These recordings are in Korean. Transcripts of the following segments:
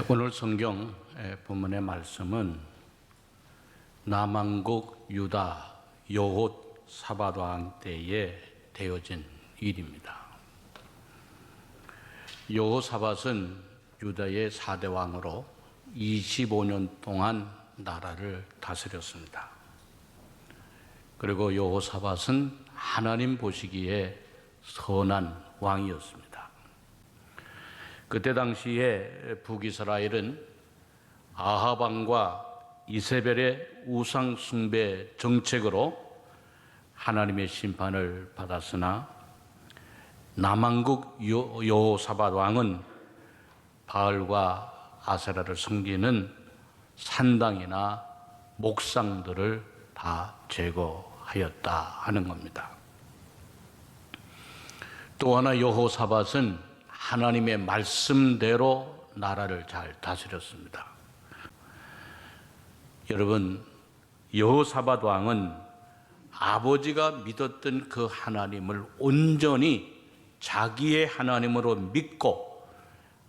오늘 성경 본문의 말씀은 남왕국 유다 여호사밧 왕 때에 되어진 일입니다. 여호사밧은 유다의 4대 왕으로 25년 동안 나라를 다스렸습니다. 그리고 여호사밧은 하나님 보시기에 선한 왕이었습니다. 그때 당시에 북이스라엘은 아합 왕과 이세벨의 우상 숭배 정책으로 하나님의 심판을 받았으나 남왕국 여호사밧 왕은 바알과 아세라를 섬기는 산당이나 목상들을 다 제거하였다 하는 겁니다. 또 하나 여호사밧은 하나님의 말씀대로 나라를 잘 다스렸습니다. 여러분, 여호사밧 왕은 아버지가 믿었던 그 하나님을 온전히 자기의 하나님으로 믿고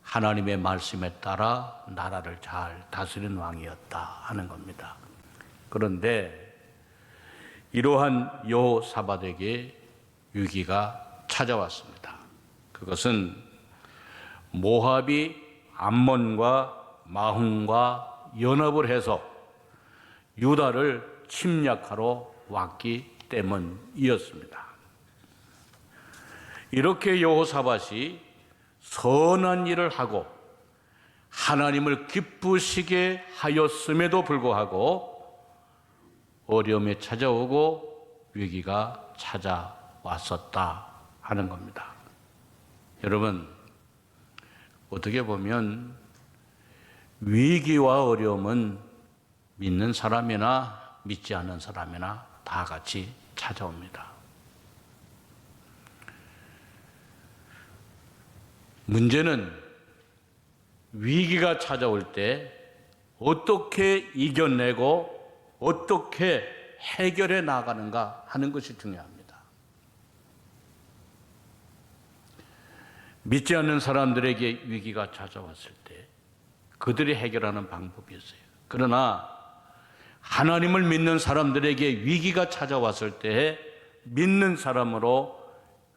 하나님의 말씀에 따라 나라를 잘 다스린 왕이었다 하는 겁니다. 그런데 이러한 여호사밧에게 위기가 찾아왔습니다. 그것은 모압이 암몬과 마훈과 연합을 해서 유다를 침략하러 왔기 때문이었습니다. 이렇게 여호사밧이 선한 일을 하고 하나님을 기쁘시게 하였음에도 불구하고 어려움이 찾아오고 위기가 찾아왔었다 하는 겁니다. 여러분, 어떻게 보면 위기와 어려움은 믿는 사람이나 믿지 않는 사람이나 다 같이 찾아옵니다. 문제는 위기가 찾아올 때 어떻게 이겨내고 어떻게 해결해 나가는가 하는 것이 중요합니다. 믿지 않는 사람들에게 위기가 찾아왔을 때 그들이 해결하는 방법이 있어요. 그러나 하나님을 믿는 사람들에게 위기가 찾아왔을 때 믿는 사람으로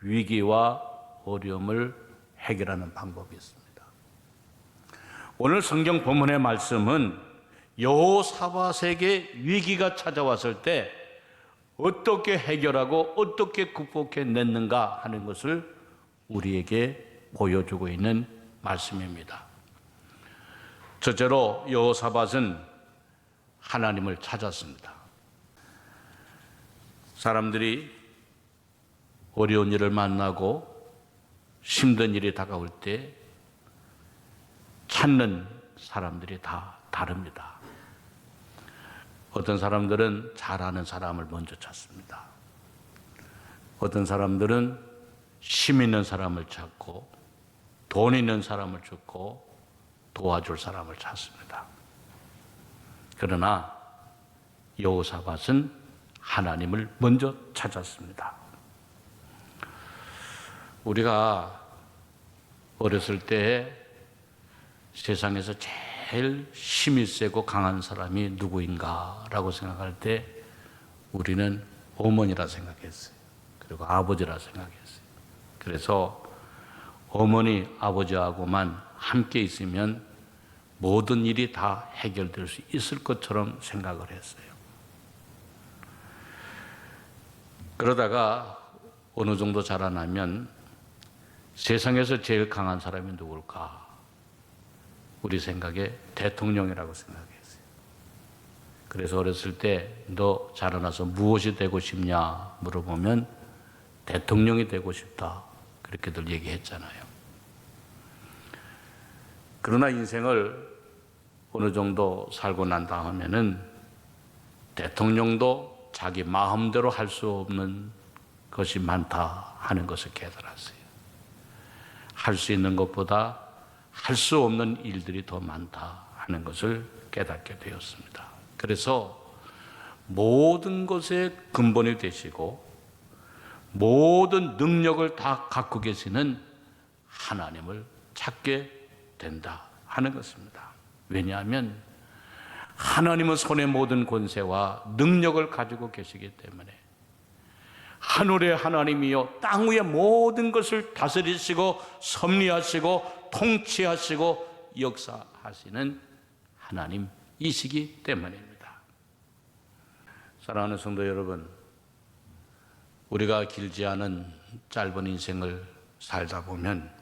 위기와 어려움을 해결하는 방법이 있습니다. 오늘 성경 본문의 말씀은 여호사밧에게 위기가 찾아왔을 때 어떻게 해결하고 어떻게 극복해냈는가 하는 것을 우리에게 보여주고 있는 말씀입니다. 첫째로 여호사밧은 하나님을 찾았습니다. 사람들이 어려운 일을 만나고 힘든 일이 다가올 때 찾는 사람들이 다 다릅니다. 어떤 사람들은 잘 아는 사람을 먼저 찾습니다. 어떤 사람들은 힘 있는 사람을 찾고 돈 있는 사람을 찾고 도와줄 사람을 찾습니다. 그러나 여호사밧은 하나님을 먼저 찾았습니다. 우리가 어렸을 때 세상에서 제일 힘이 세고 강한 사람이 누구인가라고 생각할 때 우리는 어머니라 생각했어요. 그리고 아버지라 생각했어요. 그래서 어머니, 아버지하고만 함께 있으면 모든 일이 다 해결될 수 있을 것처럼 생각을 했어요. 그러다가 어느 정도 자라나면 세상에서 제일 강한 사람이 누굴까? 우리 생각에 대통령이라고 생각했어요. 그래서 어렸을 때 너 자라나서 무엇이 되고 싶냐 물어보면 대통령이 되고 싶다. 그렇게들 얘기했잖아요. 그러나 인생을 어느 정도 살고 난 다음에는 대통령도 자기 마음대로 할 수 없는 것이 많다 하는 것을 깨달았어요. 할 수 있는 것보다 할 수 없는 일들이 더 많다 하는 것을 깨닫게 되었습니다. 그래서 모든 것의 근본이 되시고 모든 능력을 다 갖고 계시는 하나님을 찾게 된다 하는 것입니다. 왜냐하면 하나님은 손에 모든 권세와 능력을 가지고 계시기 때문에 하늘의 하나님이요 땅 위의 모든 것을 다스리시고 섭리하시고 통치하시고 역사하시는 하나님이시기 때문입니다. 사랑하는 성도 여러분, 우리가 길지 않은 짧은 인생을 살다 보면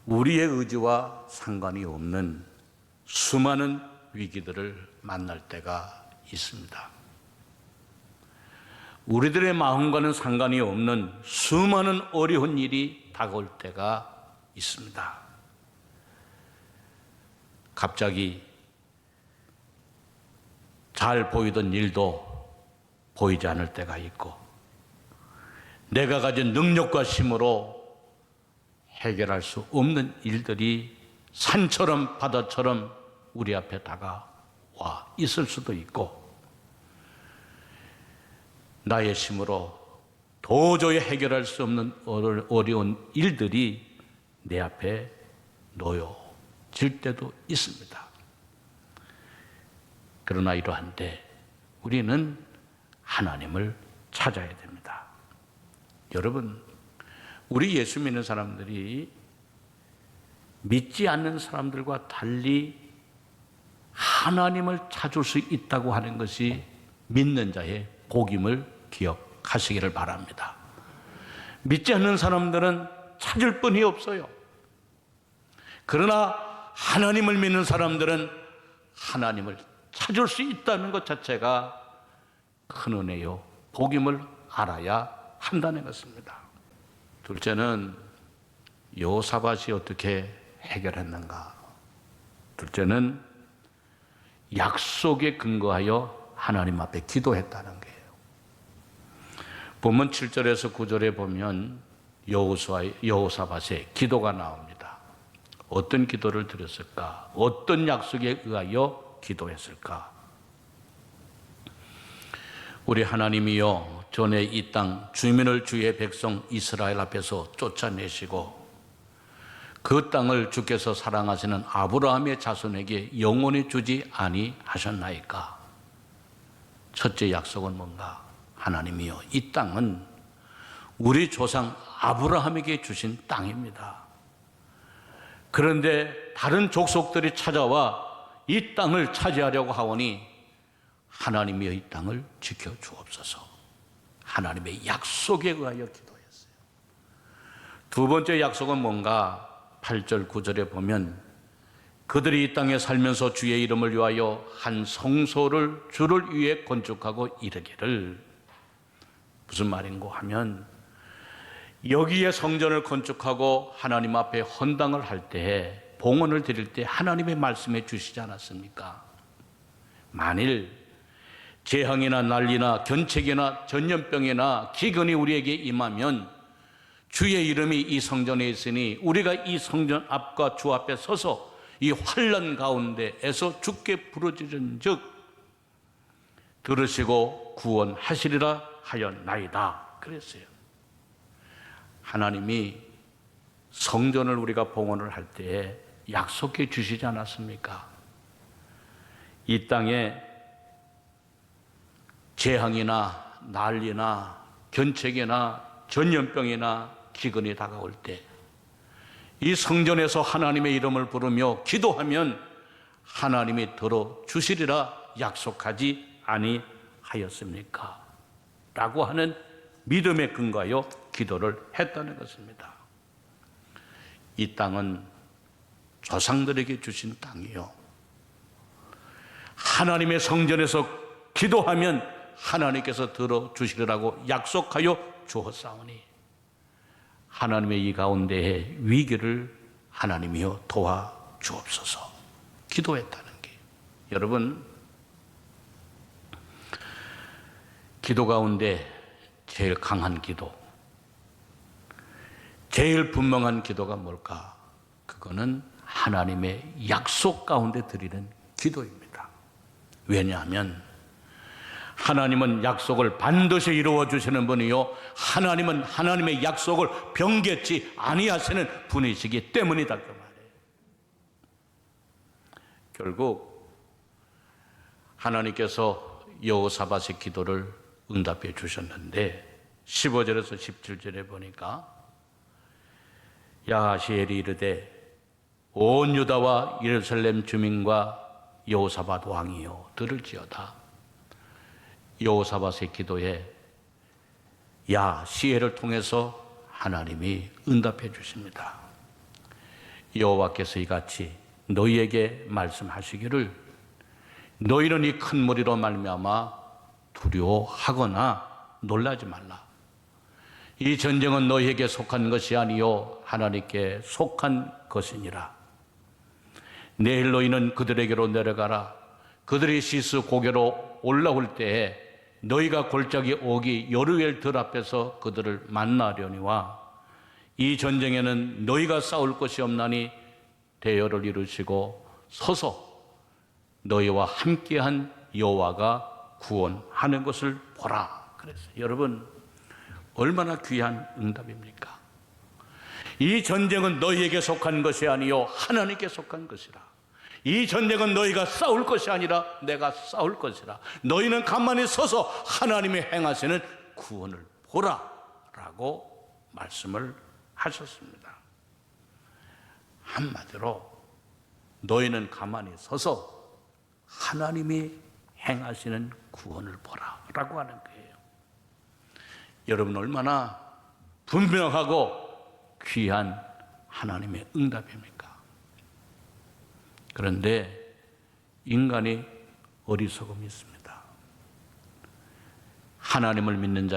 우리의 의지와 상관이 없는 수많은 위기들을 만날 때가 있습니다. 우리들의 마음과는 상관이 없는 수많은 어려운 일이 다가올 때가 있습니다. 갑자기 잘 보이던 일도 보이지 않을 때가 있고, 내가 가진 능력과 힘으로 해결할 수 없는 일들이 산처럼 바다처럼 우리 앞에 다가와 있을 수도 있고, 나의 힘으로 도저히 해결할 수 없는 어려운 일들이 내 앞에 놓여질 때도 있습니다. 그러나 이러한 때 우리는 하나님을 찾아야 됩니다. 여러분, 우리 예수 믿는 사람들이 믿지 않는 사람들과 달리 하나님을 찾을 수 있다고 하는 것이 믿는 자의 복임을 기억하시기를 바랍니다. 믿지 않는 사람들은 찾을 뿐이 없어요. 그러나 하나님을 믿는 사람들은 하나님을 찾을 수 있다는 것 자체가 큰 은혜요, 복임을 알아야 한다는 것입니다. 둘째는 여호사밧이 어떻게 해결했는가? 둘째는 약속에 근거하여 하나님 앞에 기도했다는 거예요. 본문 7절에서 9절에 보면 여호사밧의 기도가 나옵니다. 어떤 기도를 드렸을까? 어떤 약속에 의하여 기도했을까? 우리 하나님이여, 전에 이 땅 주민을 주의 백성 이스라엘 앞에서 쫓아내시고 그 땅을 주께서 사랑하시는 아브라함의 자손에게 영원히 주지 아니하셨나이까? 첫째 약속은 뭔가? 하나님이여, 이 땅은 우리 조상 아브라함에게 주신 땅입니다. 그런데 다른 족속들이 찾아와 이 땅을 차지하려고 하오니 하나님이여, 이 땅을 지켜주옵소서. 하나님의 약속에 의하여 기도했어요. 두 번째 약속은 뭔가? 8절 9절에 보면 그들이 이 땅에 살면서 주의 이름을 위하여 한 성소를 주를 위해 건축하고 이르기를. 무슨 말인고 하면, 여기에 성전을 건축하고 하나님 앞에 헌당을 할 때에, 봉헌을 드릴 때 하나님의 말씀해 주시지 않았습니까? 만일 재앙이나 난리나 견책이나 전염병이나 기근이 우리에게 임하면 주의 이름이 이 성전에 있으니 우리가 이 성전 앞과 주 앞에 서서 이 환난 가운데에서 주께 부르짖은 즉 들으시고 구원하시리라 하였나이다 그랬어요. 하나님이 성전을 우리가 봉헌을 할 때에 약속해 주시지 않았습니까? 이 땅에 재앙이나 난리나 견책이나 전염병이나 기근이 다가올 때 이 성전에서 하나님의 이름을 부르며 기도하면 하나님이 들어주시리라 약속하지 아니하였습니까? 라고 하는 믿음에 근거하여 기도를 했다는 것입니다. 이 땅은 조상들에게 주신 땅이요, 하나님의 성전에서 기도하면 하나님께서 들어주시리라고 약속하여 주었사오니 하나님의 이 가운데의 위기를 하나님이여 도와주옵소서 기도했다는 게, 여러분, 기도 가운데 제일 강한 기도, 제일 분명한 기도가 뭘까? 그거는 하나님의 약속 가운데 드리는 기도입니다. 왜냐하면 하나님은 약속을 반드시 이루어 주시는 분이요, 하나님은 하나님의 약속을 변개치 아니하시는 분이시기 때문이다 그 말이에요. 결국 하나님께서 여호사밧의 기도를 응답해 주셨는데 15절에서 17절에 보니까 야하시엘이 이르되 온 유다와 예루살렘 주민과 여호사밧 왕이여 들을지어다. 여호사밧의 기도에 야시엘을 통해서 하나님이 응답해 주십니다. 여호와께서 이같이 너희에게 말씀하시기를 너희는 이 큰 무리로 말미암아 두려워하거나 놀라지 말라. 이 전쟁은 너희에게 속한 것이 아니요 하나님께 속한 것이니라. 내일 너희는 그들에게로 내려가라. 그들이 시스 고개로 올라올 때에 너희가 골짜기 오기 여루엘 들 앞에서 그들을 만나려니와 이 전쟁에는 너희가 싸울 것이 없나니 대열을 이루시고 서서 너희와 함께한 여호와가 구원하는 것을 보라. 그래서 여러분 얼마나 귀한 응답입니까? 이 전쟁은 너희에게 속한 것이 아니요 하나님께 속한 것이라. 이 전쟁은 너희가 싸울 것이 아니라 내가 싸울 것이라. 너희는 가만히 서서 하나님이 행하시는 구원을 보라 라고 말씀을 하셨습니다. 한마디로 너희는 가만히 서서 하나님이 행하시는 구원을 보라 라고 하는 거예요. 여러분 얼마나 분명하고 귀한 하나님의 응답입니까? 그런데 인간이 어리석음이 있습니다. 하나님을 믿는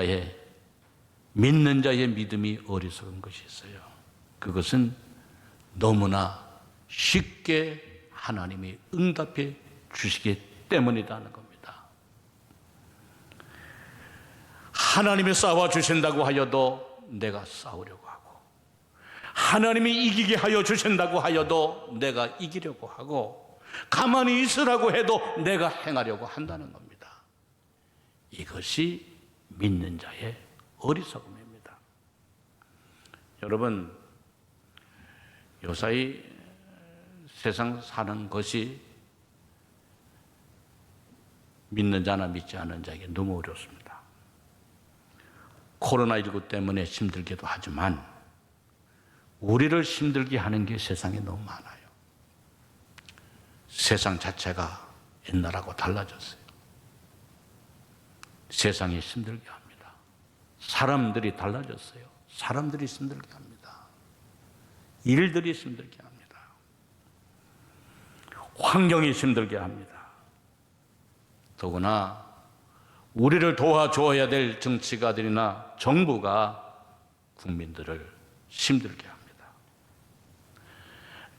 자의 믿음이 어리석은 것이 있어요. 그것은 너무나 쉽게 하나님이 응답해 주시기 때문이라는 겁니다. 하나님이 싸워주신다고 하여도 내가 싸우려고 하고, 하나님이 이기게 하여 주신다고 하여도 내가 이기려고 하고, 가만히 있으라고 해도 내가 행하려고 한다는 겁니다. 이것이 믿는 자의 어리석음입니다. 여러분, 요사이 세상 사는 것이 믿는 자나 믿지 않는 자에게 너무 어렵습니다. 코로나19 때문에 힘들기도 하지만 우리를 힘들게 하는 게 세상에 너무 많아요. 세상 자체가 옛날하고 달라졌어요. 세상이 힘들게 합니다. 사람들이 달라졌어요. 사람들이 힘들게 합니다. 일들이 힘들게 합니다. 환경이 힘들게 합니다. 더구나 우리를 도와줘야 될 정치가들이나 정부가 국민들을 힘들게 합니다.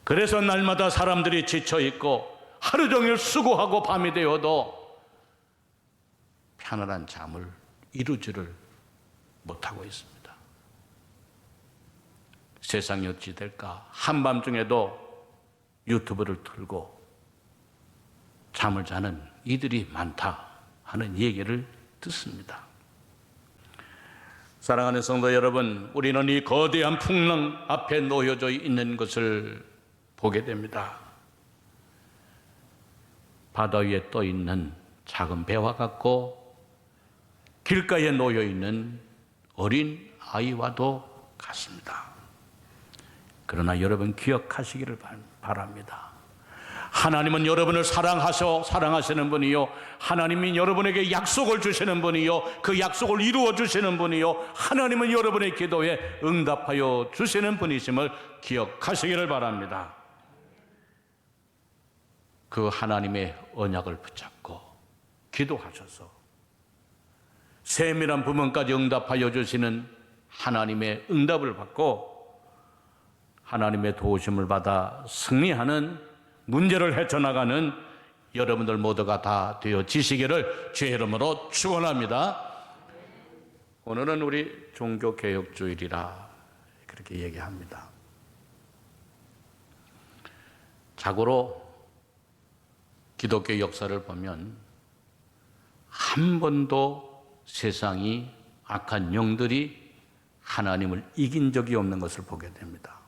그래서 날마다 사람들이 지쳐있고 하루 종일 수고하고 밤이 되어도 편안한 잠을 이루지를 못하고 있습니다. 세상이 어찌 될까? 한밤중에도 유튜브를 틀고 잠을 자는 이들이 많다 하는 얘기를 듣습니다. 사랑하는 성도 여러분, 우리는 이 거대한 풍랑 앞에 놓여져 있는 것을 보게 됩니다. 바다 위에 떠 있는 작은 배와 같고 길가에 놓여 있는 어린 아이와도 같습니다. 그러나 여러분 기억하시기를 바랍니다. 하나님은 여러분을 사랑하시는 분이요, 하나님이 여러분에게 약속을 주시는 분이요, 그 약속을 이루어 주시는 분이요, 하나님은 여러분의 기도에 응답하여 주시는 분이심을 기억하시기를 바랍니다. 그 하나님의 언약을 붙잡고 기도하셔서 세밀한 부분까지 응답하여 주시는 하나님의 응답을 받고 하나님의 도우심을 받아 승리하는, 문제를 헤쳐나가는 여러분들 모두가 다 되어지시기를 주의 이름으로 축원합니다. 오늘은 우리 종교개혁주일이라 그렇게 얘기합니다. 자고로 기독교 역사를 보면 한 번도 세상이 악한 영들이 하나님을 이긴 적이 없는 것을 보게 됩니다.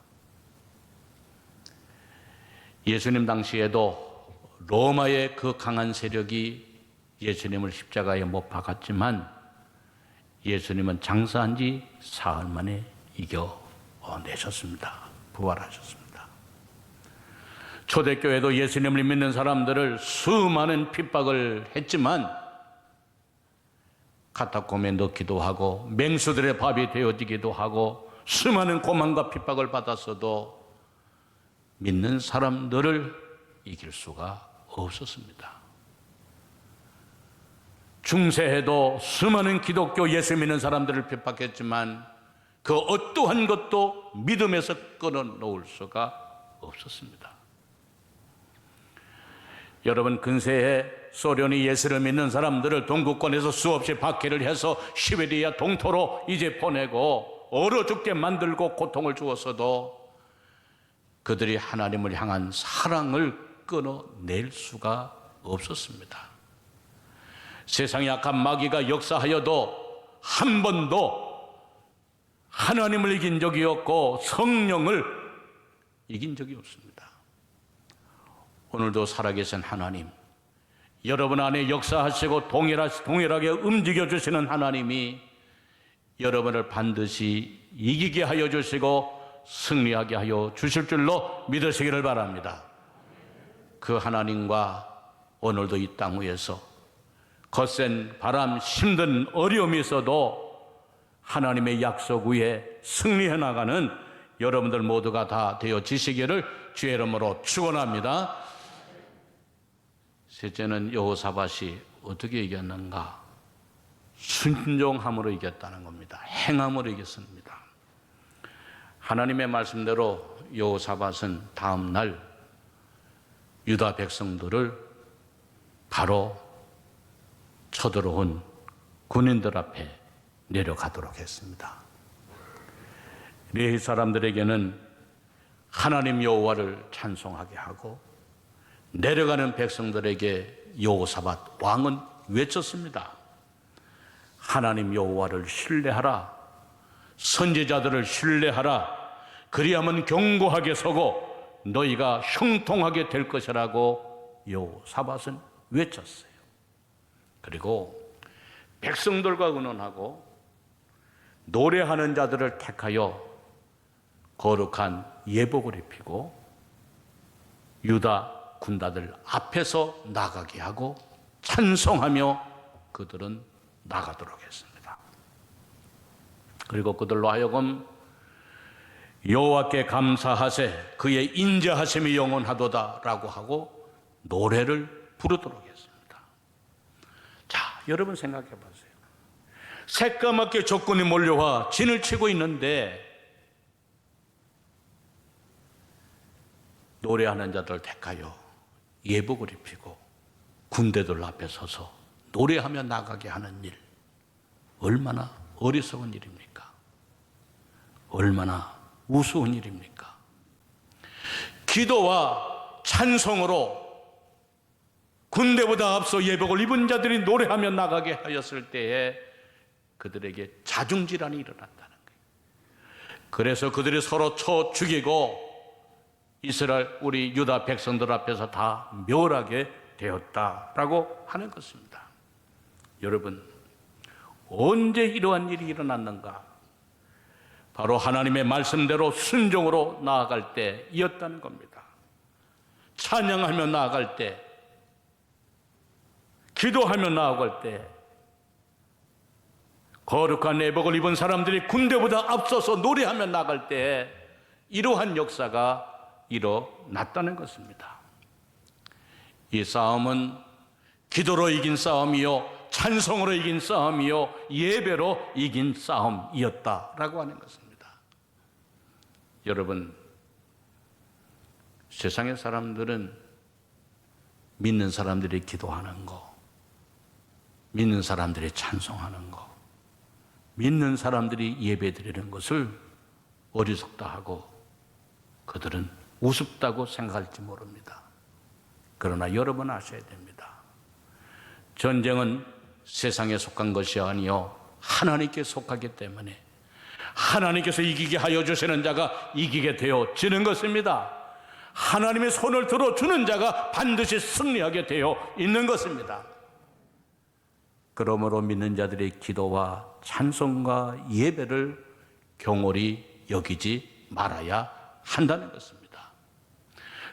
예수님 당시에도 로마의 그 강한 세력이 예수님을 십자가에 못 박았지만 예수님은 장사한 지 사흘 만에 이겨내셨습니다. 부활하셨습니다. 초대교회도 예수님을 믿는 사람들을 수많은 핍박을 했지만 카타콤에 넣기도 하고 맹수들의 밥이 되어지기도 하고 수많은 고난과 핍박을 받았어도 믿는 사람들을 이길 수가 없었습니다. 중세에도 수많은 기독교 예수 믿는 사람들을 핍박했지만 그 어떠한 것도 믿음에서 끊어놓을 수가 없었습니다. 여러분, 근세에 소련이 예수를 믿는 사람들을 동구권에서 수없이 박해를 해서 시베리아 동토로 이제 보내고 얼어 죽게 만들고 고통을 주었어도 그들이 하나님을 향한 사랑을 끊어낼 수가 없었습니다. 세상의 악한 마귀가 역사하여도 한 번도 하나님을 이긴 적이 없고 성령을 이긴 적이 없습니다. 오늘도 살아계신 하나님, 여러분 안에 역사하시고 동일하게 움직여주시는 하나님이 여러분을 반드시 이기게 하여 주시고 승리하게 하여 주실 줄로 믿으시기를 바랍니다. 그 하나님과 오늘도 이 땅 위에서 거센 바람, 힘든 어려움이 있어도 하나님의 약속 위에 승리해 나가는 여러분들 모두가 다 되어지시기를 주의 이름으로 축원합니다. 셋째는 여호사밧이 어떻게 이겼는가? 순종함으로 이겼다는 겁니다. 행함으로 이겼습니다. 하나님의 말씀대로 여호사밧은 다음 날 유다 백성들을 바로 쳐들어온 군인들 앞에 내려가도록 했습니다. 레위 사람들에게는 하나님 여호와를 찬송하게 하고 내려가는 백성들에게 여호사밧 왕은 외쳤습니다. 하나님 여호와를 신뢰하라. 선지자들을 신뢰하라. 그리하면 견고하게 서고 너희가 형통하게 될 것이라고 여호사밧은 외쳤어요. 그리고 백성들과 의논하고 노래하는 자들을 택하여 거룩한 예복을 입히고 유다 군다들 앞에서 나가게 하고 찬송하며 그들은 나가도록 했습니다. 그리고 그들로 하여금 여호와께 감사하세 그의 인자하심이 영원하도다 라고 하고 노래를 부르도록 했습니다. 자, 여러분 생각해 보세요. 새까맣게 적군이 몰려와 진을 치고 있는데 노래하는 자들 택하여 예복을 입히고 군대들 앞에 서서 노래하며 나가게 하는 일, 얼마나 어리석은 일입니까? 얼마나 우스운 일입니까? 기도와 찬송으로 군대보다 앞서 예복을 입은 자들이 노래하며 나가게 하였을 때에 그들에게 자중질환이 일어났다는 거예요. 그래서 그들이 서로 쳐 죽이고 이스라엘 우리 유다 백성들 앞에서 다 멸하게 되었다라고 하는 것입니다. 여러분, 언제 이러한 일이 일어났는가? 바로 하나님의 말씀대로 순종으로 나아갈 때이었다는 겁니다. 찬양하며 나아갈 때, 기도하며 나아갈 때, 거룩한 예복을 입은 사람들이 군대보다 앞서서 노래하며 나아갈 때 이러한 역사가 일어났다는 것입니다. 이 싸움은 기도로 이긴 싸움이요, 찬송으로 이긴 싸움이요, 예배로 이긴 싸움이었다라고 하는 것입니다. 여러분, 세상의 사람들은 믿는 사람들이 기도하는 거, 믿는 사람들이 찬송하는 거, 믿는 사람들이 예배드리는 것을 어리석다 하고 그들은 우습다고 생각할지 모릅니다. 그러나 여러분 아셔야 됩니다. 전쟁은 세상에 속한 것이 아니요 하나님께 속하기 때문에 하나님께서 이기게 하여 주시는 자가 이기게 되어지는 것입니다. 하나님의 손을 들어주는 자가 반드시 승리하게 되어 있는 것입니다. 그러므로 믿는 자들의 기도와 찬송과 예배를 경홀히 여기지 말아야 한다는 것입니다.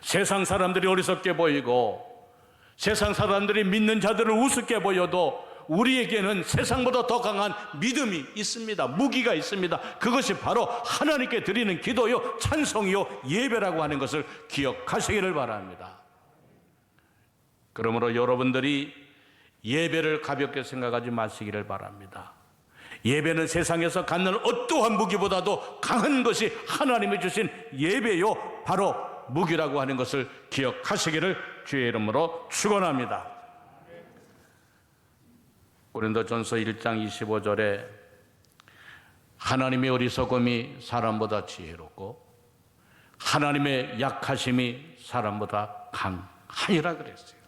세상 사람들이 어리석게 보이고 세상 사람들이 믿는 자들을 우습게 보여도 우리에게는 세상보다 더 강한 믿음이 있습니다. 무기가 있습니다. 그것이 바로 하나님께 드리는 기도요, 찬송이요, 예배라고 하는 것을 기억하시기를 바랍니다. 그러므로 여러분들이 예배를 가볍게 생각하지 마시기를 바랍니다. 예배는 세상에서 갖는 어떠한 무기보다도 강한 것이 하나님이 주신 예배요, 바로 무기라고 하는 것을 기억하시기를 주의 이름으로 축원합니다. 고린도전서 1장 25절에 하나님의 어리석음이 사람보다 지혜롭고 하나님의 약하심이 사람보다 강하니라 그랬어요.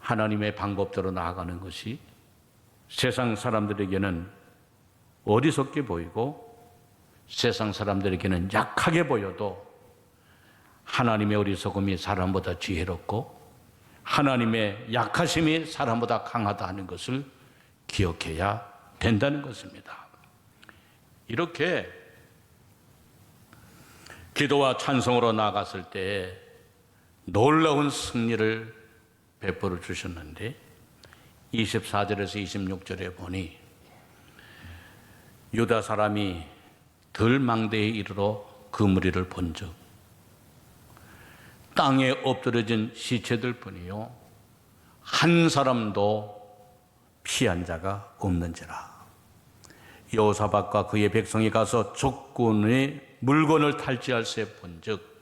하나님의 방법대로 나아가는 것이 세상 사람들에게는 어리석게 보이고 세상 사람들에게는 약하게 보여도 하나님의 어리석음이 사람보다 지혜롭고 하나님의 약하심이 사람보다 강하다 하는 것을 기억해야 된다는 것입니다. 이렇게 기도와 찬송으로 나아갔을 때 놀라운 승리를 베풀어 주셨는데 24절에서 26절에 보니 유다 사람이 들망대에 이르러 그 무리를 본즉 땅에 엎드려진 시체들 뿐이요 한 사람도 피한 자가 없는지라. 여호사밧과 그의 백성이 가서 적군의 물건을 탈취할세 본즉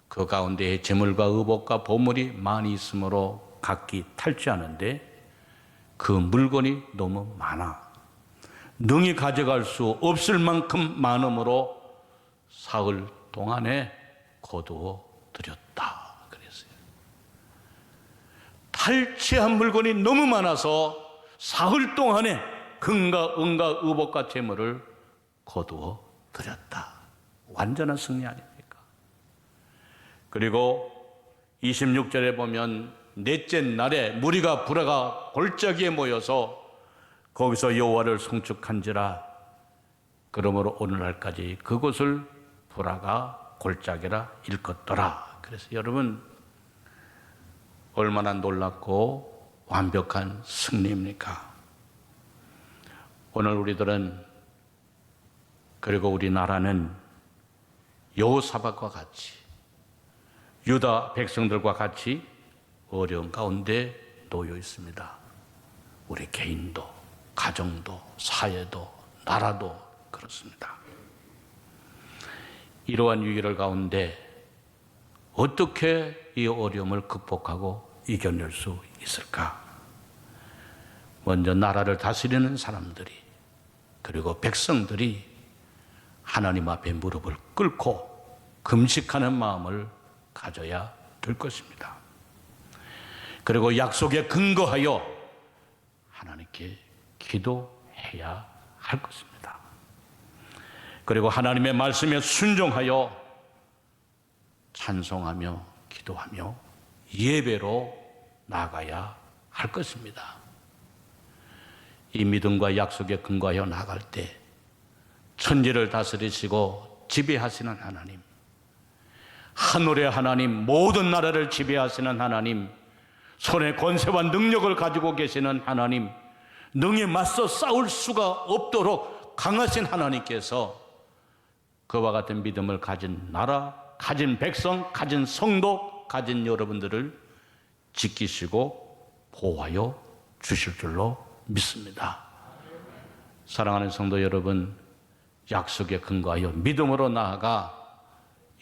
그 가운데에 재물과 의복과 보물이 많이 있으므로 각기 탈취하는데 그 물건이 너무 많아 능히 가져갈 수 없을 만큼 많음으로 사흘 동안에 거두어 드렸다 그랬어요. 탈취한 물건이 너무 많아서 사흘 동안에 금과 은과 의복과 재물을 거두어 드렸다. 완전한 승리 아닙니까? 그리고 26절에 보면 넷째 날에 무리가 불화가 골짜기에 모여서 거기서 여호와를 송축한지라. 그러므로 오늘날까지 그곳을 불화가 골짜기라 일컫더라. 그래서 여러분 얼마나 놀랍고 완벽한 승리입니까? 오늘 우리들은 그리고 우리나라는 여호사밧과 같이 유다 백성들과 같이 어려운 가운데 놓여 있습니다. 우리 개인도 가정도 사회도 나라도 그렇습니다. 이러한 위기를 가운데 어떻게 이 어려움을 극복하고 이겨낼 수 있을까? 먼저 나라를 다스리는 사람들이 그리고 백성들이 하나님 앞에 무릎을 꿇고 금식하는 마음을 가져야 될 것입니다. 그리고 약속에 근거하여 하나님께 기도해야 할 것입니다. 그리고 하나님의 말씀에 순종하여 찬송하며 기도하며 예배로 나가야 할 것입니다. 이 믿음과 약속에 근거하여 나갈 때 천지를 다스리시고 지배하시는 하나님, 하늘의 하나님, 모든 나라를 지배하시는 하나님, 손에 권세와 능력을 가지고 계시는 하나님, 능히 맞서 싸울 수가 없도록 강하신 하나님께서 그와 같은 믿음을 가진 나라, 가진 백성, 가진 성도, 가진 여러분들을 지키시고 보호하여 주실 줄로 믿습니다. 사랑하는 성도 여러분, 약속에 근거하여 믿음으로 나아가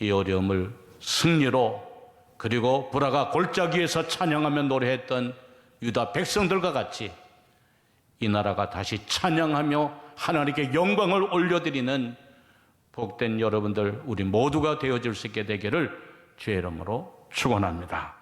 이 어려움을 승리로, 그리고 불화가 골짜기에서 찬양하며 노래했던 유다 백성들과 같이 이 나라가 다시 찬양하며 하나님께 영광을 올려드리는 복된 여러분들 우리 모두가 되어줄 수 있게 되기를 주의 이름으로 축원합니다.